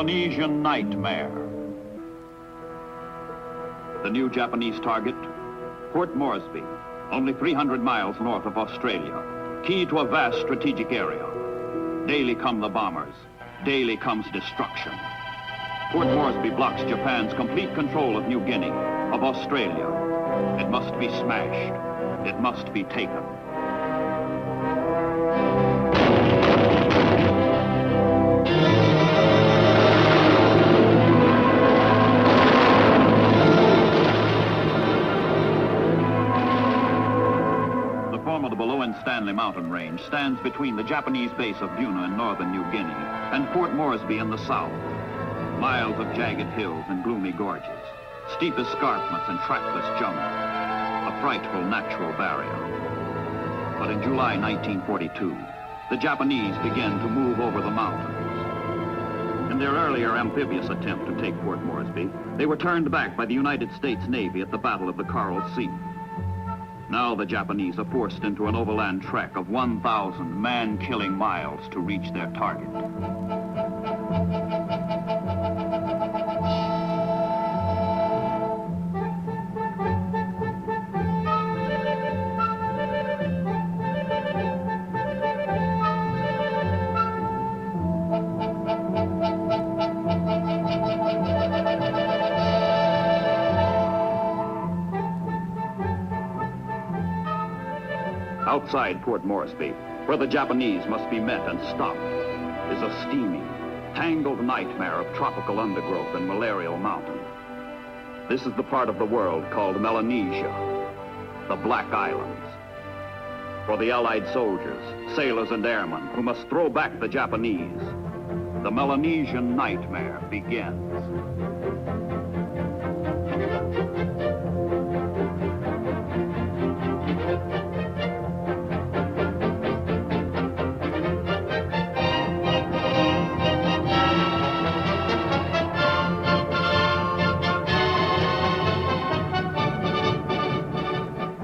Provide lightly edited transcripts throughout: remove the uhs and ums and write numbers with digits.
Melanesian Nightmare. The new Japanese target, Port Moresby, only 300 miles north of Australia, key to a vast strategic area. Daily come the bombers, daily comes destruction. Port Moresby blocks Japan's complete control of New Guinea, of Australia. It must be smashed. It must be taken. Stanley mountain range stands between the Japanese base of Buna in northern New Guinea and Port Moresby in the south. Miles of jagged hills and gloomy gorges, steep escarpments and trackless jungle. A frightful natural barrier. But in July 1942, the Japanese began to move over the mountains. In their earlier amphibious attempt to take Port Moresby, they were turned back by the United States Navy at the Battle of the Coral Sea. Now the Japanese are forced into an overland trek of 1,000 man-killing miles to reach their target. Outside Port Moresby, where the Japanese must be met and stopped, is a steaming, tangled nightmare of tropical undergrowth and malarial mountains. This is the part of the world called Melanesia, the Black Islands. For the Allied soldiers, sailors, and airmen who must throw back the Japanese, the Melanesian Nightmare begins.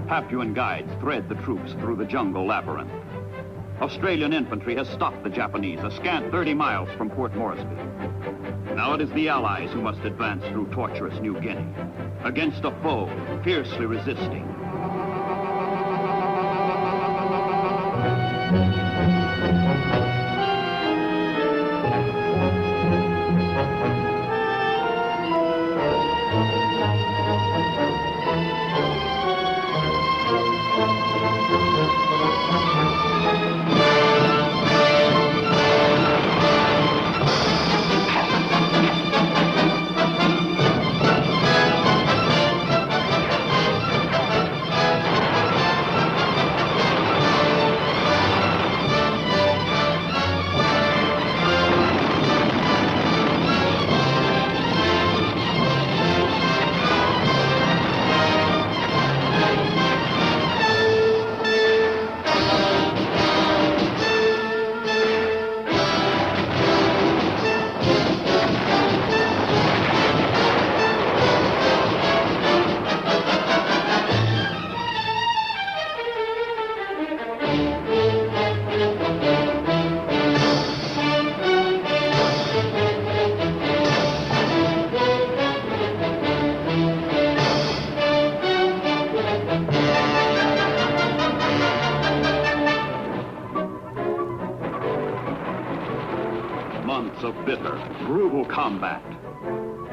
Papuan guides thread the troops through the jungle labyrinth. Australian infantry has stopped the Japanese a scant 30 miles from Port Moresby. Now it is the Allies who must advance through tortuous New Guinea, against a foe fiercely resisting. Of bitter, brutal combat.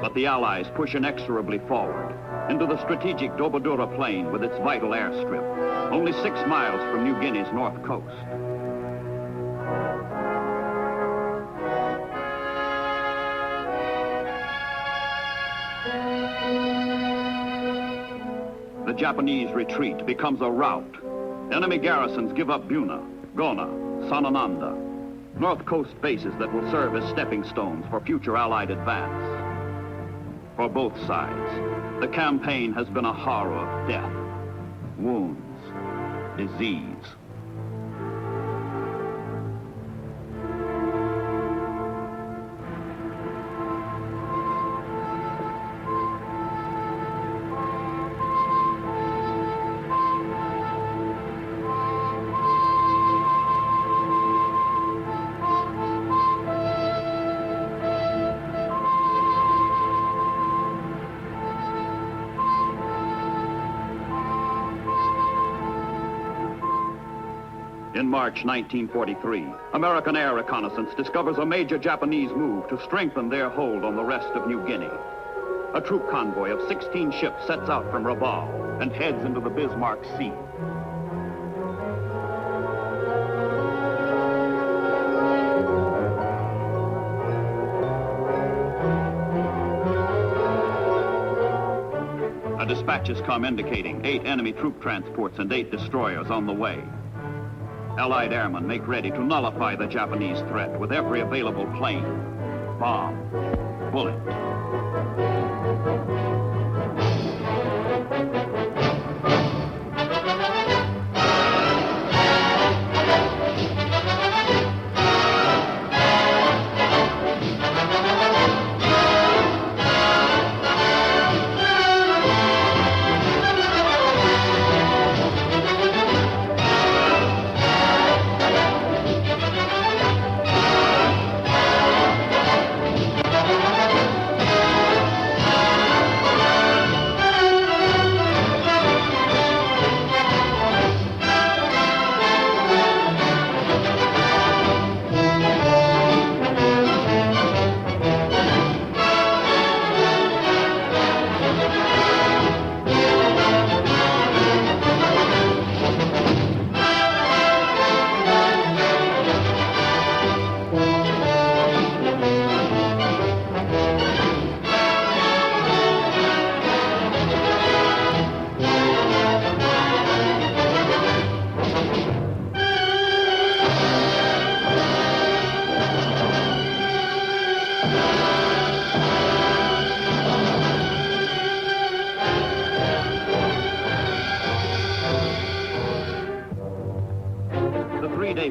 But the Allies push inexorably forward into the strategic Dobodura Plain with its vital airstrip, only 6 miles from New Guinea's north coast. The Japanese retreat becomes a rout. Enemy garrisons give up Buna, Gona, Sanananda, North Coast bases that will serve as stepping stones for future Allied advance. For both sides, the campaign has been a horror of death, wounds, disease. In March 1943, American air reconnaissance discovers a major Japanese move to strengthen their hold on the rest of New Guinea. A troop convoy of 16 ships sets out from Rabaul and heads into the Bismarck Sea. Dispatches come indicating 8 enemy troop transports and 8 destroyers on the way. Allied airmen make ready to nullify the Japanese threat with every available plane, bomb, bullet.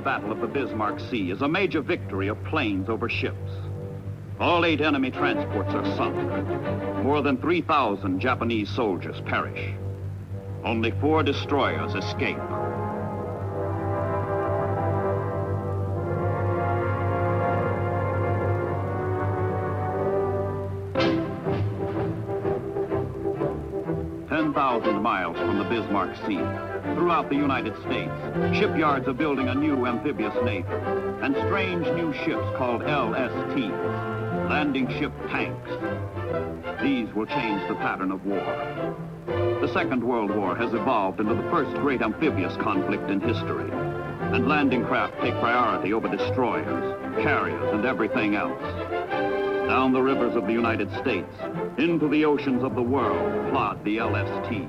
Battle of the Bismarck Sea is a major victory of planes over ships. All 8 enemy transports are sunk. More than 3,000 Japanese soldiers perish. Only 4 destroyers escape. Miles from the Bismarck Sea. Throughout the United States, shipyards are building a new amphibious navy and strange new ships called LSTs, landing ship tanks. These will change the pattern of war. The Second World War has evolved into the first great amphibious conflict in history, and landing craft take priority over destroyers, carriers, and everything else. Down the rivers of the United States, into the oceans of the world, plod the LSTs.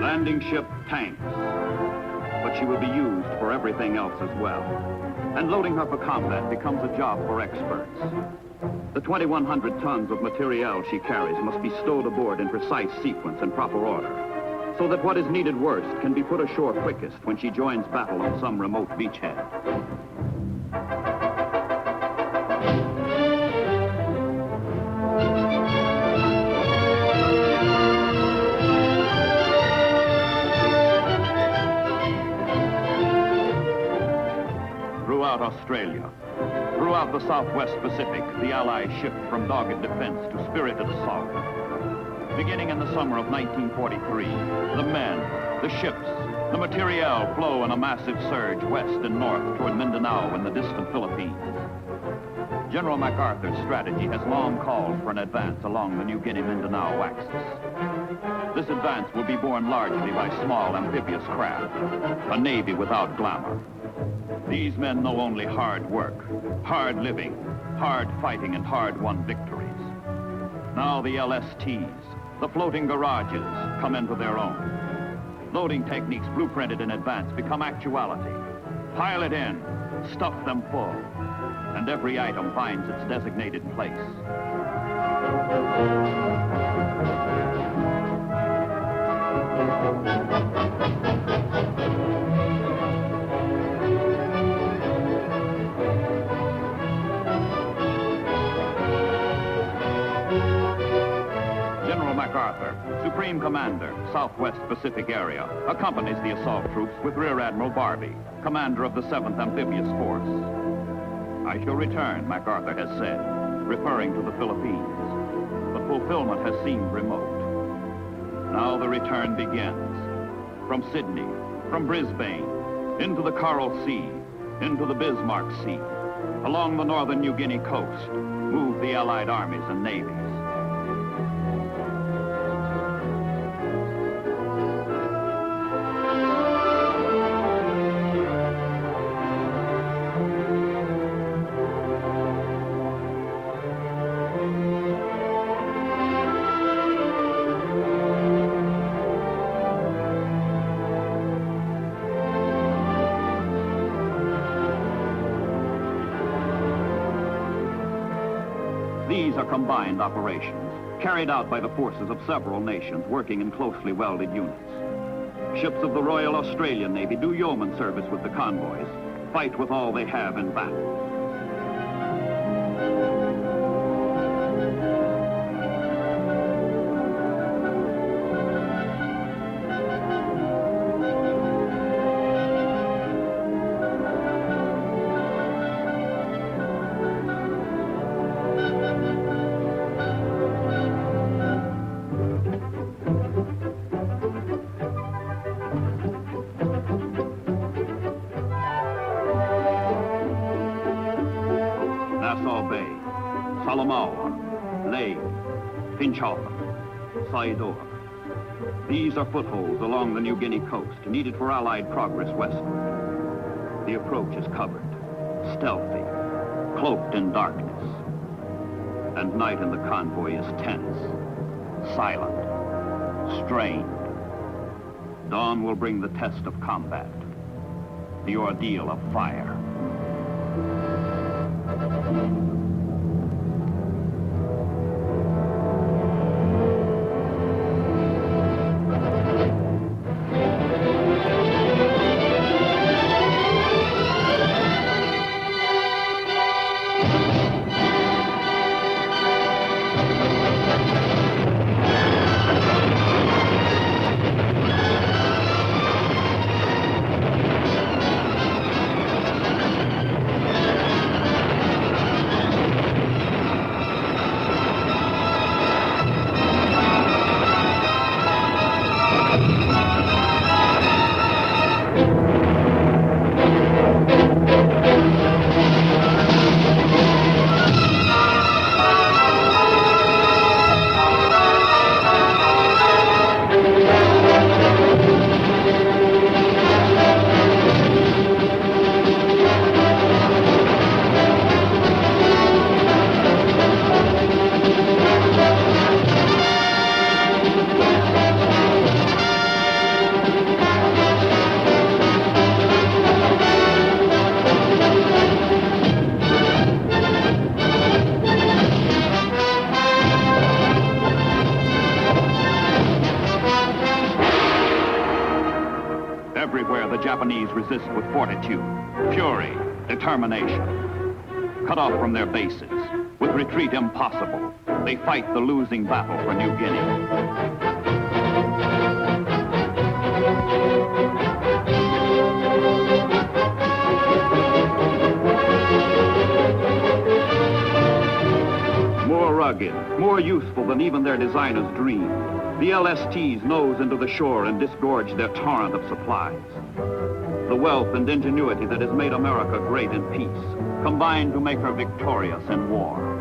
Landing ship tanks, but she will be used for everything else as well. And loading her for combat becomes a job for experts. The 2,100 tons of materiel she carries must be stowed aboard in precise sequence and proper order, so that what is needed worst can be put ashore quickest when she joins battle on some remote beachhead. Throughout Australia, throughout the Southwest Pacific, the Allies shift from dogged defense to spirited assault. Beginning in the summer of 1943, the men, the ships, the materiel flow in a massive surge west and north toward Mindanao and the distant Philippines. General MacArthur's strategy has long called for an advance along the New Guinea-Mindanao axis. This advance will be borne largely by small amphibious craft, a navy without glamour. These men know only hard work, hard living, hard fighting, and hard-won victories. Now the LSTs, the floating garages, come into their own. Loading techniques blueprinted in advance become actuality. Pile it in, stuff them full, and every item finds its designated place. same commander, Southwest Pacific Area, accompanies the assault troops with Rear Admiral Barbie, commander of the 7th Amphibious Force. I shall return, MacArthur has said, referring to the Philippines. But fulfillment has seemed remote. Now the return begins. From Sydney, from Brisbane, into the Coral Sea, into the Bismarck Sea, along the northern New Guinea coast, move the Allied armies and navies. These are combined operations, carried out by the forces of several nations working in closely welded units. Ships of the Royal Australian Navy do yeoman service with the convoys, fight with all they have in battle. These are footholds along the New Guinea coast, needed for Allied progress westward. The approach is covered, stealthy, cloaked in darkness. And night in the convoy is tense, silent, strained. Dawn will bring the test of combat, the ordeal of fire. Resist with fortitude, fury, determination. Cut off from their bases, with retreat impossible, they fight the losing battle for New Guinea. More rugged, more useful than even their designers dreamed, the LSTs nose into the shore and disgorge their torrent of supplies. The wealth and ingenuity that has made America great in peace combine to make her victorious in war.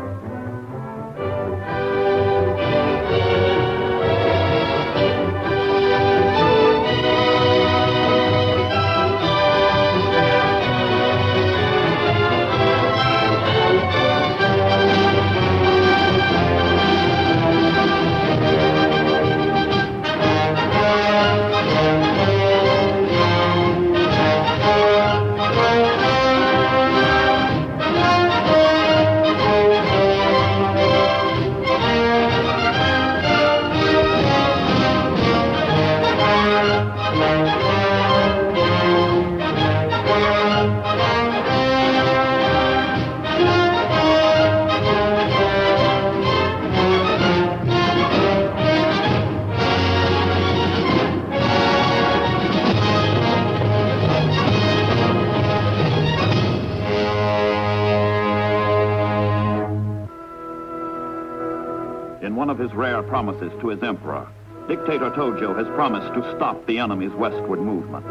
one of his rare promises to his emperor, Dictator Tojo has promised to stop the enemy's westward movement.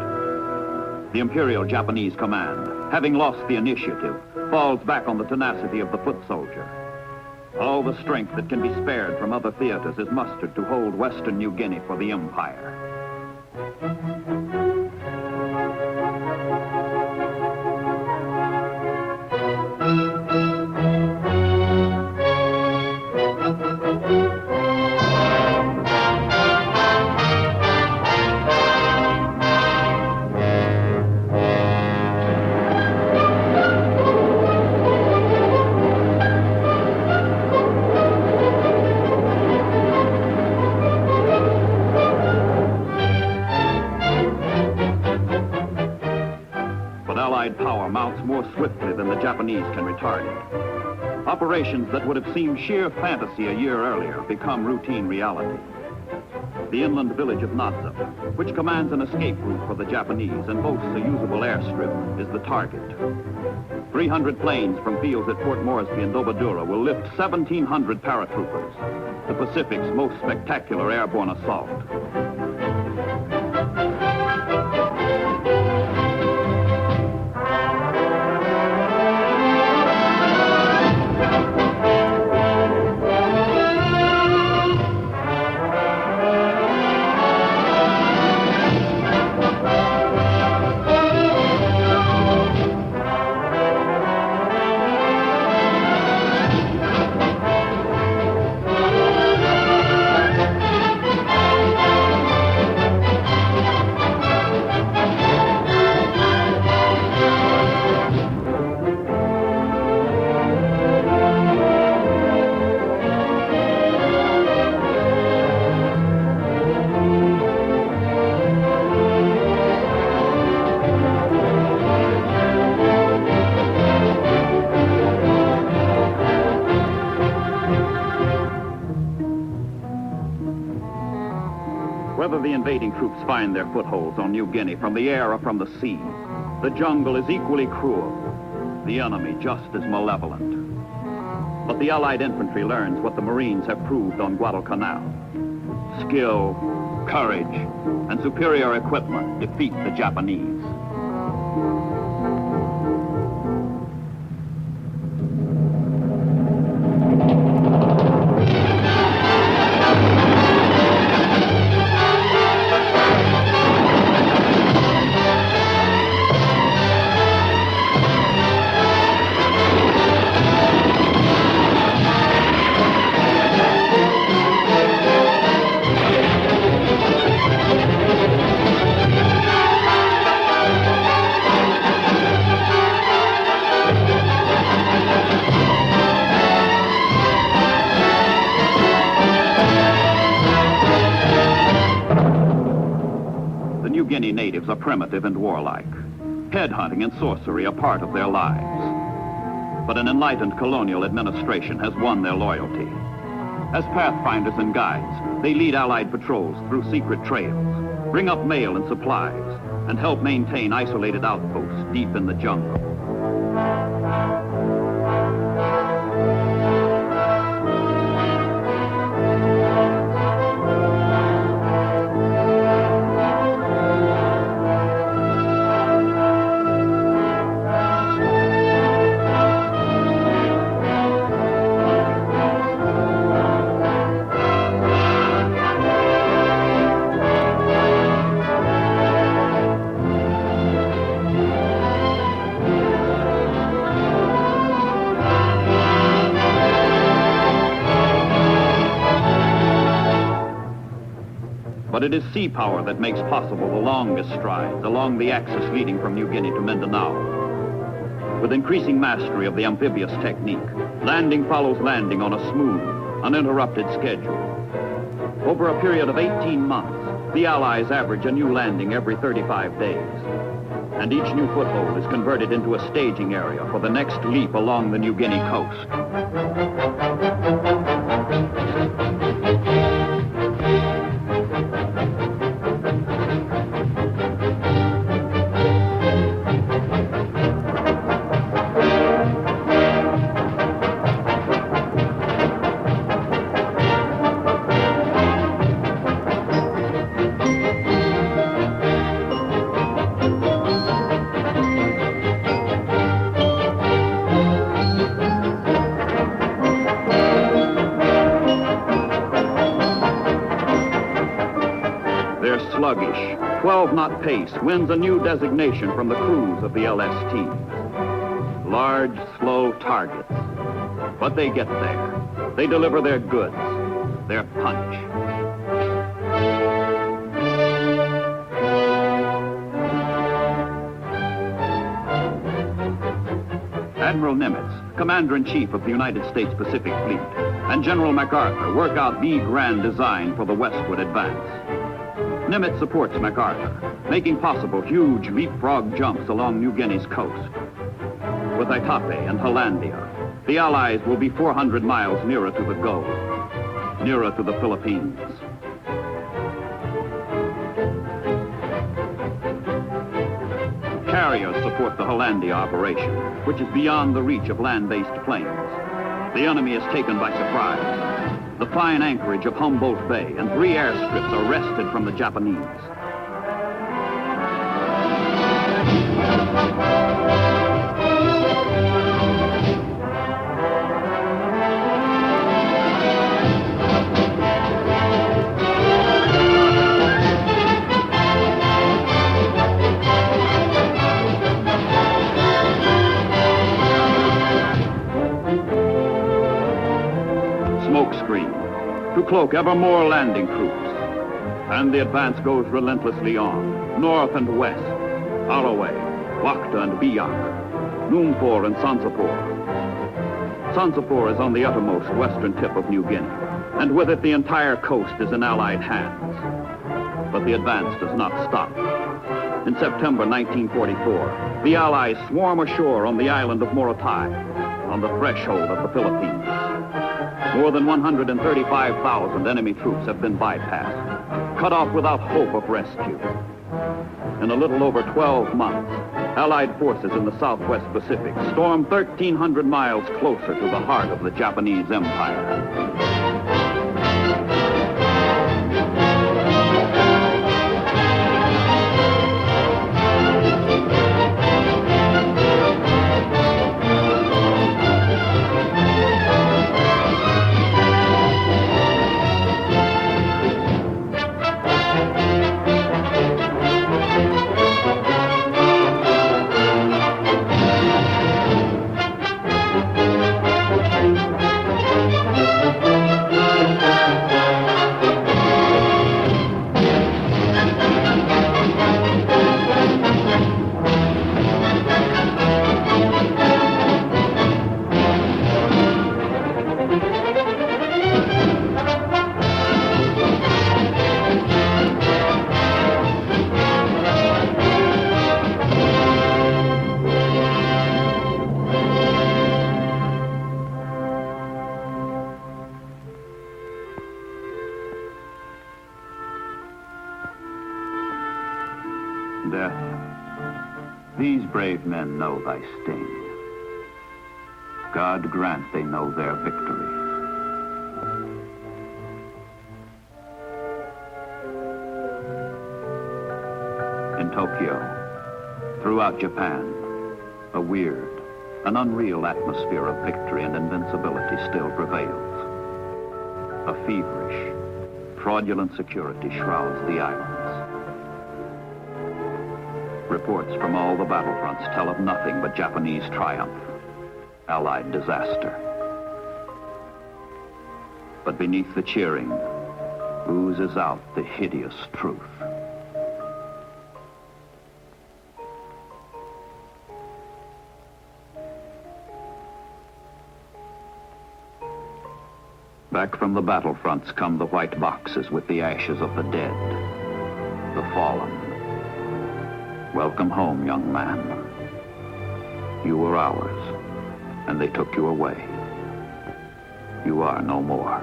The Imperial Japanese command, having lost the initiative, falls back on the tenacity of the foot soldier. All the strength that can be spared from other theaters is mustered to hold Western New Guinea for the Empire. Swiftly than the Japanese can retard it. Operations that would have seemed sheer fantasy a year earlier become routine reality. The inland village of Nadza, which commands an escape route for the Japanese and boasts a usable airstrip, is the target. 300 planes from fields at Port Moresby and Dobadura will lift 1,700 paratroopers, the Pacific's most spectacular airborne assault. Whether the invading troops find their footholds on New Guinea from the air or from the sea, the jungle is equally cruel, the enemy just as malevolent. But the Allied infantry learns what the Marines have proved on Guadalcanal. Skill, courage, and superior equipment defeat the Japanese. Natives are primitive and warlike. Headhunting and sorcery are part of their lives. But an enlightened colonial administration has won their loyalty. As pathfinders and guides, they lead Allied patrols through secret trails, bring up mail and supplies, and help maintain isolated outposts deep in the jungle. But it is sea power that makes possible the longest strides along the axis leading from New Guinea to Mindanao. With increasing mastery of the amphibious technique, landing follows landing on a smooth, uninterrupted schedule. Over a period of 18 months, the Allies average a new landing every 35 days. And each new foothold is converted into a staging area for the next leap along the New Guinea coast. sluggish 12-knot pace wins a new designation from the crews of the LSTs. Large, slow targets. But they get there. They deliver their goods, their punch. Admiral Nimitz, Commander-in-Chief of the United States Pacific Fleet, and General MacArthur work out the grand design for the westward advance. Nimitz supports MacArthur, making possible huge leapfrog jumps along New Guinea's coast. With Itape and Hollandia, the Allies will be 400 miles nearer to the goal, nearer to the Philippines. Carriers support the Hollandia operation, which is beyond the reach of land-based planes. The enemy is taken by surprise. The fine anchorage of Humboldt Bay and 3 airstrips are wrested from the Japanese. To cloak ever more landing troops. And the advance goes relentlessly on, north and west, Arroway, Wakta and Biak, Noompoor and Sansapor. Sansapor is on the uttermost western tip of New Guinea, and with it the entire coast is in Allied hands. But the advance does not stop. In September 1944, the Allies swarm ashore on the island of Morotai, on the threshold of the Philippines. More than 135,000 enemy troops have been bypassed, cut off without hope of rescue. In a little over 12 months, Allied forces in the Southwest Pacific storm 1,300 miles closer to the heart of the Japanese Empire. These brave men know thy sting. God grant they know their victory. In Tokyo, throughout Japan, a weird, an unreal atmosphere of victory and invincibility still prevails. A feverish, fraudulent security shrouds the islands. Reports from all the battlefronts tell of nothing but Japanese triumph, Allied disaster. But beneath the cheering, oozes out the hideous truth. Back from the battlefronts come the white boxes with the ashes of the dead, the fallen. Welcome home, young man. You were ours, and they took you away. You are no more.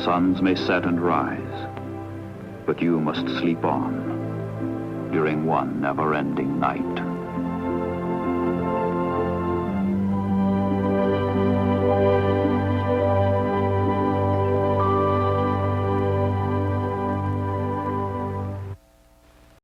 Suns may set and rise, but you must sleep on during one never-ending night.